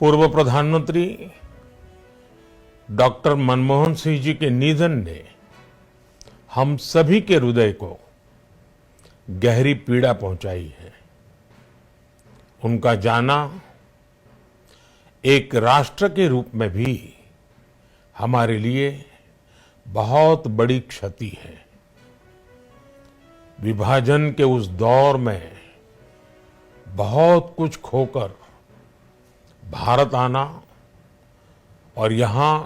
पूर्व प्रधानमंत्री डॉक्टर मनमोहन सिंह जी के निधन ने हम सभी के हृदय को गहरी पीड़ा पहुंचाई है। उनका जाना एक राष्ट्र के रूप में भी हमारे लिए बहुत बड़ी क्षति है। विभाजन के उस दौर में बहुत कुछ खोकर भारत आना और यहां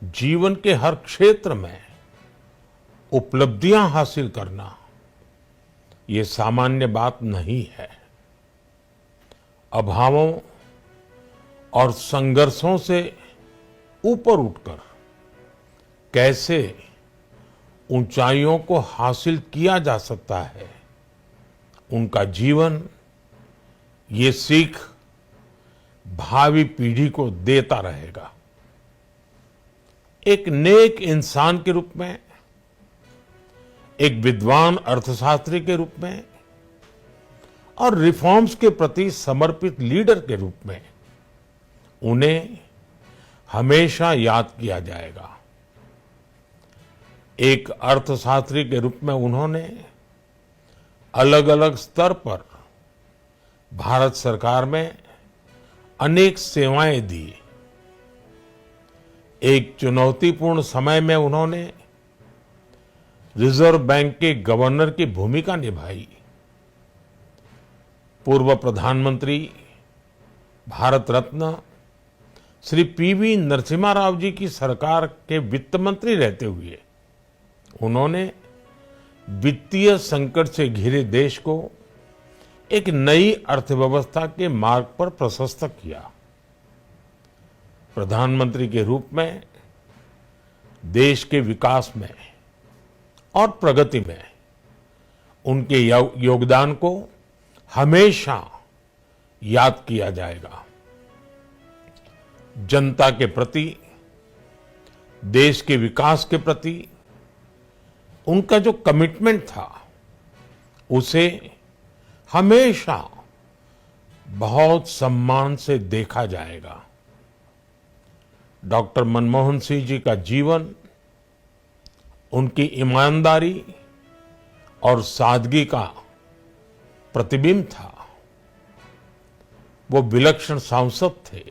जीवन के हर क्षेत्र में उपलब्धियां हासिल करना ये सामान्य बात नहीं है। अभावों और संघर्षों से ऊपर उठकर कैसे ऊंचाइयों को हासिल किया जा सकता है, उनका जीवन ये सीख भावी पीढ़ी को देता रहेगा। एक नेक इंसान के रूप में, एक विद्वान अर्थशास्त्री के रूप में और रिफॉर्म्स के प्रति समर्पित लीडर के रूप में उन्हें हमेशा याद किया जाएगा। एक अर्थशास्त्री के रूप में उन्होंने अलग अलग स्तर पर भारत सरकार में अनेक सेवाएं दी। एक चुनौतीपूर्ण समय में उन्होंने रिजर्व बैंक के गवर्नर की भूमिका निभाई। पूर्व प्रधानमंत्री भारत रत्न श्री पीवी नरसिम्हा राव जी की सरकार के वित्त मंत्री रहते हुए उन्होंने वित्तीय संकट से घिरे देश को एक नई अर्थव्यवस्था के मार्ग पर प्रशस्त किया। प्रधानमंत्री के रूप में देश के विकास में और प्रगति में उनके योगदान को हमेशा याद किया जाएगा। जनता के प्रति, देश के विकास के प्रति उनका जो कमिटमेंट था उसे हमेशा बहुत सम्मान से देखा जाएगा। डॉक्टर मनमोहन सिंह जी का जीवन उनकी ईमानदारी और सादगी का प्रतिबिंब था। वो विलक्षण सांसद थे।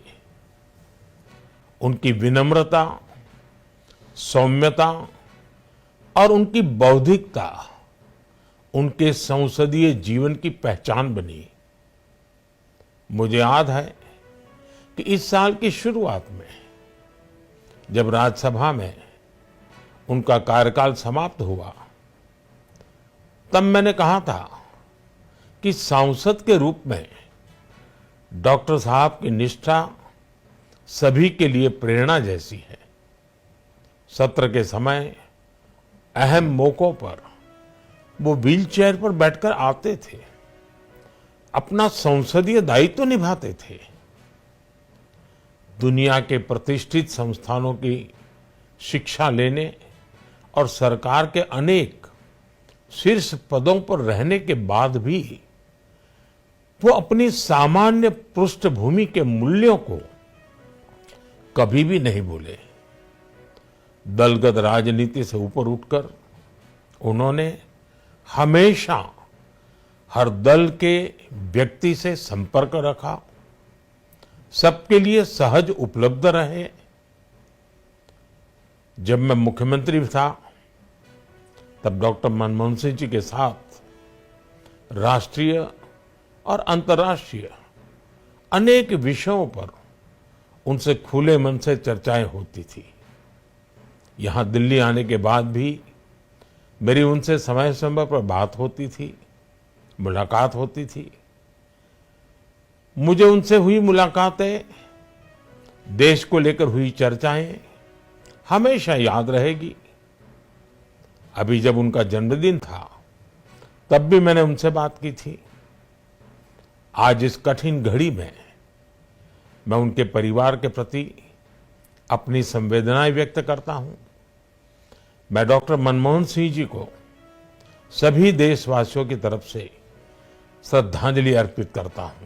उनकी विनम्रता, सौम्यता और उनकी बौद्धिकता उनके संसदीय जीवन की पहचान बनी। मुझे याद है कि इस साल की शुरुआत में जब राज्यसभा में उनका कार्यकाल समाप्त हुआ, तब मैंने कहा था कि सांसद के रूप में डॉक्टर साहब की निष्ठा सभी के लिए प्रेरणा जैसी है। सत्र के समय अहम मौकों पर वो व्हीलचेयर पर बैठकर आते थे, अपना संसदीय दायित्व निभाते थे। दुनिया के प्रतिष्ठित संस्थानों की शिक्षा लेने और सरकार के अनेक शीर्ष पदों पर रहने के बाद भी वो अपनी सामान्य पृष्ठभूमि के मूल्यों को कभी भी नहीं भूले। दलगत राजनीति से ऊपर उठकर उन्होंने हमेशा हर दल के व्यक्ति से संपर्क रखा, सबके लिए सहज उपलब्ध रहे। जब मैं मुख्यमंत्री था तब डॉक्टर मनमोहन सिंह जी के साथ राष्ट्रीय और अंतर्राष्ट्रीय अनेक विषयों पर उनसे खुले मन से चर्चाएं होती थी। यहां दिल्ली आने के बाद भी मेरी उनसे समय समय पर बात होती थी, मुलाकात होती थी। मुझे उनसे हुई मुलाकातें, देश को लेकर हुई चर्चाएं हमेशा याद रहेगी। अभी जब उनका जन्मदिन था तब भी मैंने उनसे बात की थी। आज इस कठिन घड़ी में मैं उनके परिवार के प्रति अपनी संवेदनाएं व्यक्त करता हूं। मैं डॉक्टर मनमोहन सिंह जी को सभी देशवासियों की तरफ से श्रद्धांजलि अर्पित करता हूं।